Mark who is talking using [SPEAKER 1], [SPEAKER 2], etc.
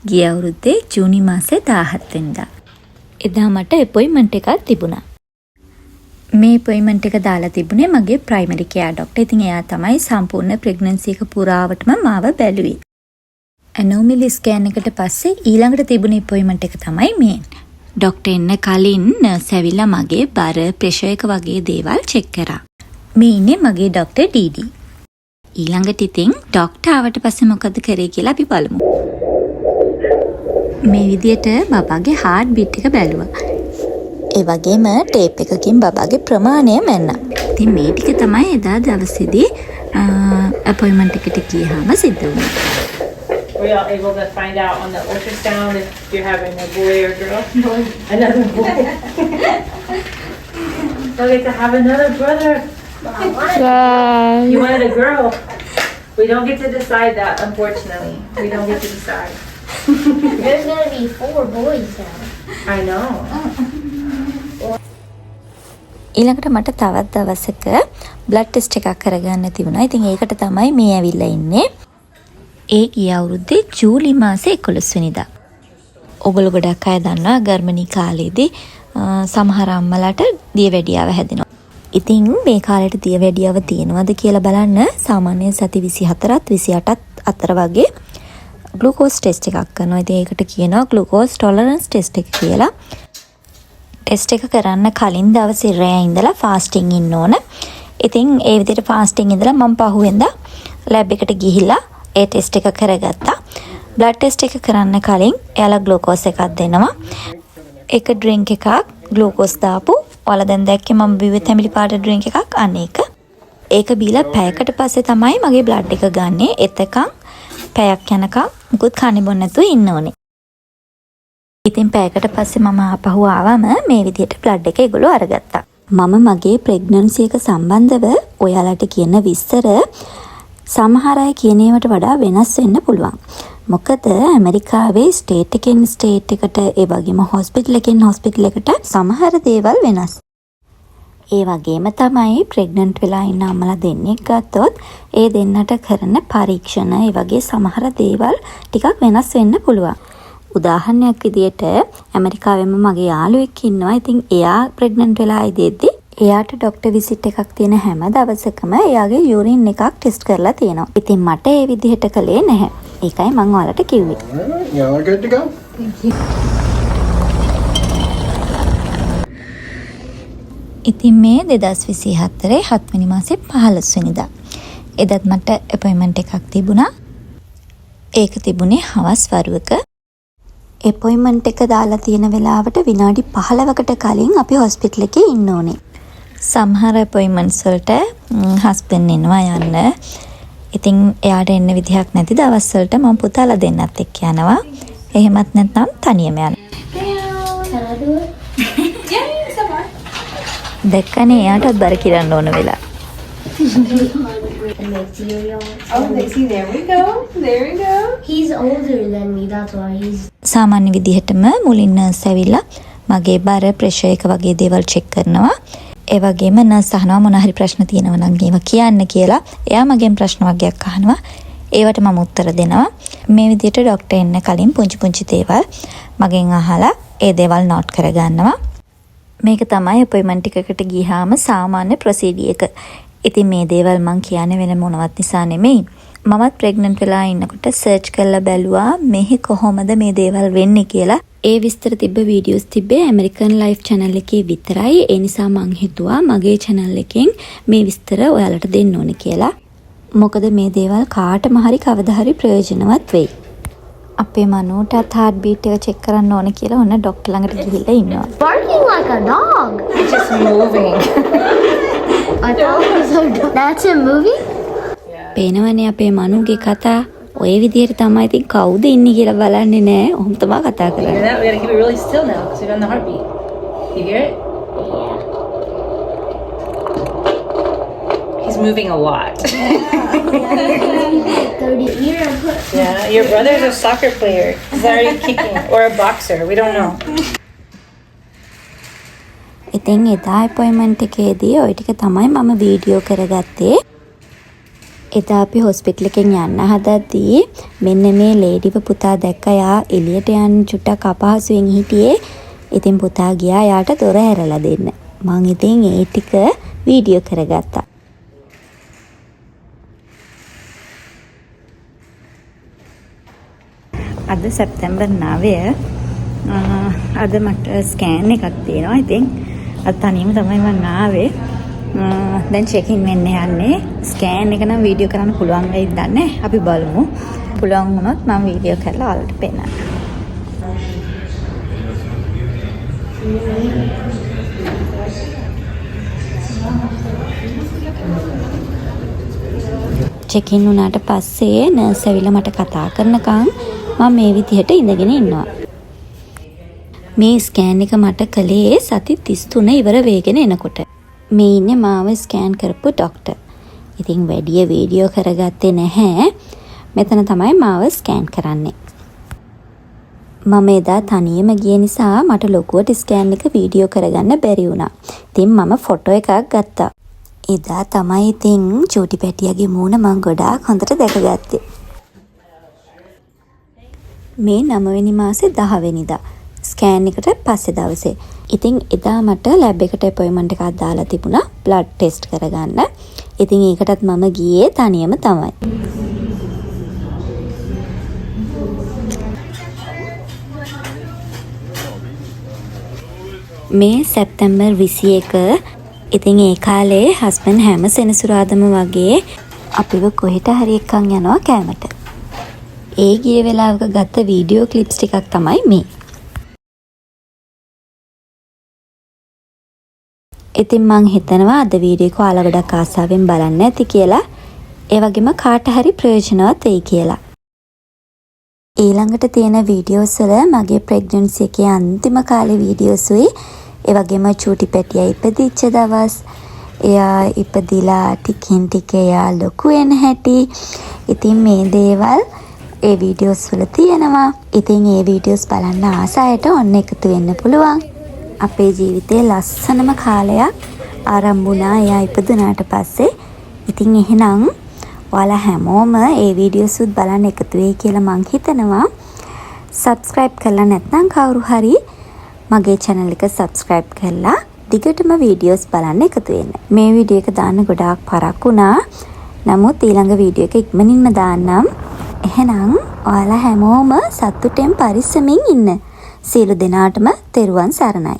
[SPEAKER 1] ගිය අවුරුද්දේ ජූනි මාසේ 17 වෙනිදා. එදා මට අපොයින්ට්මන්ට් එකක් තිබුණා. මේ අපොයින්ට්මන්ට් එක දාලා තිබුණේ මගේ ප්‍රයිමරි කෙයාර් ડોක්ටර්. ඉතින් එයා තමයි සම්පූර්ණ ප්‍රෙග්නන්සි එක පුරාවටම මාව බැලුවේ. ඇනෝමලි ස්කෑන් එකට පස්සේ ඊළඟට තිබුණ අපොයින්ට්මන්ට් එක තමයි මේ. ડોක්ටර් එන්න කලින් නර්ස් ඇවිල්ලා මගේ බර ප්‍රෙෂර් එක වගේ දේවල් චෙක් කරා. මේ ඉන්නේ මගේ ડોක්ටර් ඩීඩී. ඊළඟට ඉතින් ડોක්ටර් ආවට පස්සේ මොකද කරේ කියලා අපි බලමු. මේ විදියට බබාගේ හાર્ට් බීට් එක බැලුවා. ඒ වගේම ටේප් එකකින් බබාගේ ප්‍රමාණය මැන්නා. ඉතින් මේ ටික තමයි එදා දවසේදී අපොයින්ට්මන්ට් එකට ගියාම සිද්ධ වුණේ.
[SPEAKER 2] We are able to find out on the ultrasound if you're having a boy or girl. Another boy. So we get to have another brother. You wanted a girl. We don't get to decide that, unfortunately. We don't get to decide.
[SPEAKER 3] There's gonna be 4 boys now.
[SPEAKER 2] I know.
[SPEAKER 1] ඊළඟට මට තවත් දවසක blood test එකක් කරගන්න තිබුණා. ඉතින් ඒකට තමයි මේ ඇවිල්ලා ඉන්නේ. ඒ ගිය අවුරුද්දේ ජූලි මාසේ 11 වෙනිදා. ඔයගොල්ලෝ ගොඩක් අය දන්නවා ගර්භණී කාලේදී සමහර අම්මලාට දියවැඩියාව හැදෙනවා. ඉතින් මේ කාලේට දියවැඩියාව තියෙනවද කියලා බලන්න සාමාන්‍යයෙන් සති 24ත් 28ත් අතර වගේ ග්ලූකෝස් ටෙස්ට් එකක් කරනවා. ඉතින් ඒකට කියනවා ග්ලූකෝස් ටොලරන්ස් ටෙස්ට් එක කියලා. ටෙස්ට් එක කරන්න කලින් දවසේ රෑ ඉඳලා ෆාස්ටිං ඉන්න ඕන. ඉතින් ඒ විදිහට ෆාස්ටිං ඉඳලා මම පහුවෙන්දා ලැබ් එකට ගිහිල්ලා ඒ ටෙස්ට් එක කරගත්තා. බ්ලඩ් ටෙස්ට් එක කරන්න කලින් එයාලා ග්ලූකෝස් එකක් දෙනවා. එක ඩ්‍රින්ක් එකක් ග්ලූකෝස් දාපු. ඔයාලා දැන් දැක්කේ මම බිව්වේ තැඹිලි පාට ඩ්‍රින්ක් එකක් අනේක. ඒක බීලා පැයකට පස්සේ තමයි මගේ බ්ලඩ් එක ගන්නෙ. එතකන් පැයක් යනකම් මුකුත් කන්නේ බොන්න නැතුව ඉන්න ඕනේ. ඉතින් පැයකට පස්සේ මම ආපහු ආවම මේ විදිහට බ්ලඩ් එක ඒගොල්ලෝ අරගත්තා. මම මගේ ප්‍රෙග්නන්සි එක සම්බන්ධව ඔයාලට කියන විස්තර සමහර අය කියන ඒවාට වඩා වෙනස් වෙන්න පුළුවන්. මොකද ඇමරිකාවේ ස්ටේට් එකෙන් ස්ටේට් එකට ඒ වගේම හොස්පිටල් එකෙන් හොස්පිටල් එකට සමහර දේවල් වෙනස්. ඒ වගේම තමයි ප්‍රෙග්නන්ට් වෙලා ඉන්න අම්මලා දෙන්නෙක් ගත්තොත් ඒ දෙන්නට කරන පරීක්ෂණ ඒ වගේ සමහර දේවල් ටිකක් වෙනස් වෙන්න පුළුවන්. උදාහරණයක් විදියට ඇමරිකාවෙම මගේ යාළුවෙක් ඉන්නවා. ඉතින් එයා ප්‍රෙග්නන්ට් වෙලා ඉඳිද්දි එයාට ડોක්ටර් විසිට් එකක් තියෙන හැම දවසකම එයාගේ යුරින් එකක් ටෙස්ට් කරලා තියෙනවා. ඉතින් මට ඒ විදිහට කළේ නැහැ. ඒකයි මම ඔයාලට කිව්වේ.
[SPEAKER 4] Yeah, we're good to go.
[SPEAKER 1] ඉතින් මේ 2024 7 වෙනි මාසේ 15 වෙනිදා. එදත් මට අපොයින්ට්මන්ට් එකක් තිබුණා. ඒක තිබුණේ හවස් වරුවක. අපොයින්ට්මන්ට් එක දාලා තියෙන වෙලාවට විනාඩි 15කට කලින් අපි හොස්පිටල් එකේ ඉන්න ඕනේ. සමහර අපොයින්ට්මන්ට්ස් වලට හස්බන්ඩ් එනවා යන්න. ඉතින් එයාට එන්න විදිහක් නැති දවස් වලට මම පුතාලා දෙන්නත් එක්ක යනවා. එහෙමත් නැත්නම් තනියම යනවා.
[SPEAKER 3] Can I do it?
[SPEAKER 1] දැක්කනේ එයාටත් බර කිරන්න ඕන වෙලා.
[SPEAKER 2] Oh, see, there we go. There we go.
[SPEAKER 3] He's older than me, that's why he's...
[SPEAKER 1] සාමාන්‍ය විදිහටම මුලින් නර්ස් ඇවිල්ලා මගේ බර ප්‍රෙෂර් එක වගේ දේවල් චෙක් කරනවා. ඒ වගේම නර්ස් අහනවා මොන හරි ප්‍රශ්න තියෙනවා නම් ඒවා කියන්න කියලා. එයා මගෙන් ප්‍රශ්න වගේක් අහනවා. ඒවට මම උත්තර දෙනවා. මේ විදිහට ડોක්ටර් එන්න කලින් පුංචි දේවල් මගෙන් අහලා ඒ දේවල් නෝට් කරගන්නවා. මේක තමයි අපොයින්ට්මන්ට් එකකට ගියාම සාමාන්‍ය ප්‍රොසීඩර් එක. ඉතින් මේ දේවල් මං කියන්නේ වෙන මොනවත් නිසා නෙමෙයි. මමත් ප්‍රෙග්නන්ට් වෙලා ඉන්නකොට සර්ච් කරලා බැලුවා මෙහි කොහොමද මේ දේවල් වෙන්නේ කියලා. ඒ විස්තර තිබ්බ වීඩියෝස් තිබ්බේ ඇමරිකන් ලයිෆ් channel එකේ විතරයි. ඒ නිසා මං හිතුවා මගේ channel එකෙන් මේ විස්තර ඔයාලට දෙන්න ඕනේ කියලා. මොකද මේ දේවල් කාටම හරි කවදා හරි ප්‍රයෝජනවත් වෙයි. අපේ මනුටත් heart beat එක check කරන්න ඕනේ කියලා ඔන්න ડોක්ටර් ළඟට ගිහිල්ලා ඉන්නවා.
[SPEAKER 3] Barking like a dog.
[SPEAKER 2] It's just moving.
[SPEAKER 3] I thought it was a dog. That's a movie?
[SPEAKER 1] පේනවනේ අපේ මනුගේ කතා. ඔය විදිහට තමයි ඉතින් කවුද ඉන්නේ කියලා බලන්නේ නැහැ. ඔහොම තමයි කතා
[SPEAKER 2] You hear
[SPEAKER 1] කරන්නේ.
[SPEAKER 2] that? We gotta keep it really still now because we're on the heartbeat. You hear it? He's moving a lot.
[SPEAKER 3] 30 year and put...
[SPEAKER 2] Yeah, your brother's a soccer player. He's already kicking. Or a boxer. We don't know.
[SPEAKER 1] ඉතින් එදා appointment එකේදී ওই ටික තමයි මම video කරගත්තේ. එදා අපි හොස්පිටල් එකෙන් යන්න හදද්දී මෙන්න මේ ලේඩිව පුතා දැක්ක යා එළියට යන්න චුට්ටක් අපහසුයෙන් හිටියේ. ඉතින් පුතා ගියා යාට දොර හැරලා දෙන්න. මං ඉතින් ඒ ටික වීඩියෝ කරගත්තා. අද සැප්තැම්බර් 9 අද මට ස්කෑන් එකක් තියෙනවා. ඉතින් අද තනියම තමයි මම ආවේ. දැන් චෙක් ඉන් වෙන්න යන්නේ. ස්කෑන් එක නම් වීඩියෝ කරන්න පුළුවන් වෙයිද දන්නේ. අපි බලමු. පුළුවන් වුණොත් මම වීඩියෝ කරලා ඔයාලට පෙන්නන්නම්. චෙක් ඉන් වුණාට පස්සේ නර්ස් ඇවිල්ලා මට කතා කරනකම් මම මේ විදිහට ඉඳගෙන ඉන්නවා. මේ ස්කෑන් එක මට කළේ සති 33 ඉවර වෙගෙන එනකොට. මේ ඉන්නේ මාව ස්කෑන් කරපු ડોක්ටර්. ඉතින් වැඩි වීඩියෝ කරගත්තේ නැහැ. මෙතන තමයි මාව ස්කෑන් කරන්නේ. මම එදා තනියම ගිය නිසා මට ලොකුවට ස්කෑන් එක වීඩියෝ කරගන්න බැරි වුණා. ඉතින් මම ෆොටෝ එකක් ගත්තා. එදා තමයි ඉතින් චූටි පැටියාගේ මූණ මම ගොඩාක් හොඳට දැකගත්තේ. මේ 9 වෙනි මාසේ 10 වෙනිදා ස්කෑන් එකට පස්සේ දවසේ. ඉතින් එදා මට ලැබ් එකට අපොයින්ට්මන්ට් එකක් දාලා තිබුණා බ්ලඩ් ටෙස්ට් කරගන්න. ඉතින් ඒකටත් මම ගියේ තනියම තමයි. මේ සැප්තැම්බර් 21 ඉතින් ඒ කාලේ හස්බන්ඩ් හැම සෙනසුරාදම වගේ අපිව කොහෙට හරි එක්කන් යනවා කෑමට. ඒ ගිය වෙලාවක ගත්ත වීඩියෝ ක්ලිප්ස් ටිකක් තමයි මේ. ඉතින් මං හිතනවා අද වීඩියෝ එක ඔයාලා ගොඩක් ආසාවෙන් බලන්න ඇති කියලා. ඒ වගේම කාට හරි ප්‍රයෝජනවත් වෙයි කියලා. ඊළඟට තියෙන වීඩියෝස් වල මගේ ප්‍රෙග්නන්සි එකේ අන්තිම කාලේ වීඩියෝස් උයි. ඒ වගේම චූටි පැටියා ඉපදිච්ච දවස්. එයා ඉපදිලා ටිකින් ටික එයා ලොකු වෙන හැටි. ඉතින් මේ දේවල් ඒ වීඩියෝස් වල තියෙනවා. ඉතින් ඒ වීඩියෝස් බලන්න ආස අයට ඔන්න එකතු වෙන්න පුළුවන්. අපේ ජීවිතේ ලස්සනම කාලයක් ආරම්භ වුණා එයා ඉපදුනාට පස්සේ. ඉතින් එහෙනම් ඔයාලා හැමෝම ඒ වීඩියෝස් උත් බලන්න එකතු වෙයි කියලා මං හිතනවා. සබ්ස්ක්‍රයිබ් කරලා නැත්නම් කවුරු හරි මගේ channel එක සබ්ස්ක්‍රයිබ් කරලා දිගටම වීඩියෝස් බලන්න එකතු වෙන්න. මේ වීඩියෝ එක දාන්න ගොඩාක් පරක් වුණා. නමුත් ඊළඟ වීඩියෝ එක ඉක්මනින්ම දාන්නම්. එහෙනම් ඔයාලා හැමෝම සතුටෙන් පරිස්සමින් ඉන්න. සියලු දෙනාටම තෙරුවන් සරණයි.